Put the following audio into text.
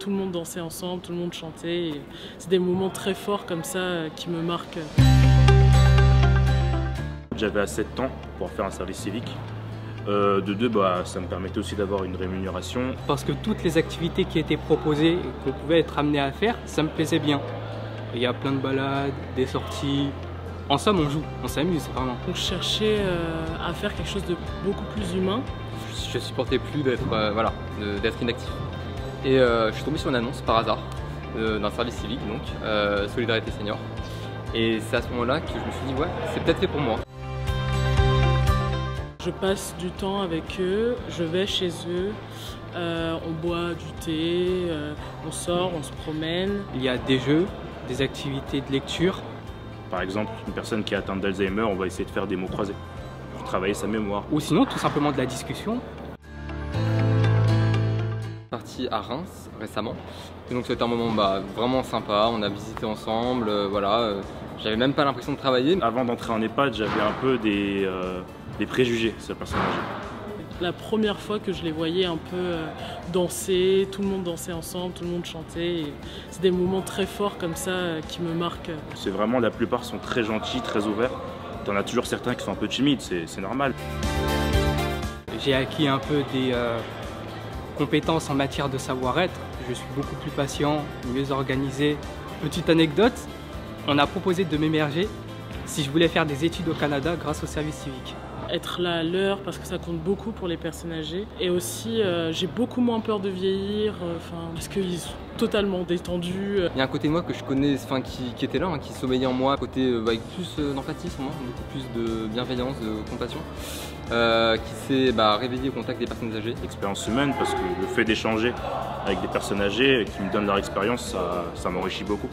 tout le monde dansait ensemble, tout le monde chantait. C'est des moments très forts comme ça qui me marquent. J'avais assez de temps pour faire un service civique. De deux, ça me permettait aussi d'avoir une rémunération. Parce que toutes les activités qui étaient proposées et qu'on pouvait être amené à faire, ça me plaisait bien. Il y a plein de balades, des sorties. En somme, on joue, on s'amuse vraiment. Donc je cherchais à faire quelque chose de beaucoup plus humain. Je supportais plus d'être inactif. Et je suis tombé sur une annonce par hasard d'un service civique, donc Solidarité Senior. Et c'est à ce moment-là que je me suis dit ouais, c'est peut-être fait pour moi. Je passe du temps avec eux, je vais chez eux, on boit du thé, on sort, on se promène. Il y a des jeux, des activités de lecture. Par exemple, une personne qui est atteinte d'Alzheimer, on va essayer de faire des mots croisés pour travailler sa mémoire. Ou sinon, tout simplement de la discussion. Parti à Reims récemment. Et donc c'était un moment vraiment sympa, on a visité ensemble, j'avais même pas l'impression de travailler. Avant d'entrer en EHPAD, j'avais un peu des préjugés sur la personne âgée. La première fois que je les voyais un peu danser, tout le monde dansait ensemble, tout le monde chantait. C'est des moments très forts comme ça qui me marquent. C'est vraiment, la plupart sont très gentils, très ouverts. T'en as toujours certains qui sont un peu timides, c'est normal. J'ai acquis un peu des compétences en matière de savoir-être. Je suis beaucoup plus patient, mieux organisé. Petite anecdote, on a proposé de m'émerger si je voulais faire des études au Canada grâce au service civique. Être là à l'heure parce que ça compte beaucoup pour les personnes âgées. Et aussi, j'ai beaucoup moins peur de vieillir, parce qu'ils sont totalement détendus. Il y a un côté de moi que je connais, qui était là, qui sommeillait en moi, un côté avec plus d'empathie, beaucoup plus de bienveillance, de compassion, qui s'est réveillé au contact des personnes âgées. L'expérience humaine, parce que le fait d'échanger avec des personnes âgées qui me donnent leur expérience, ça m'enrichit beaucoup.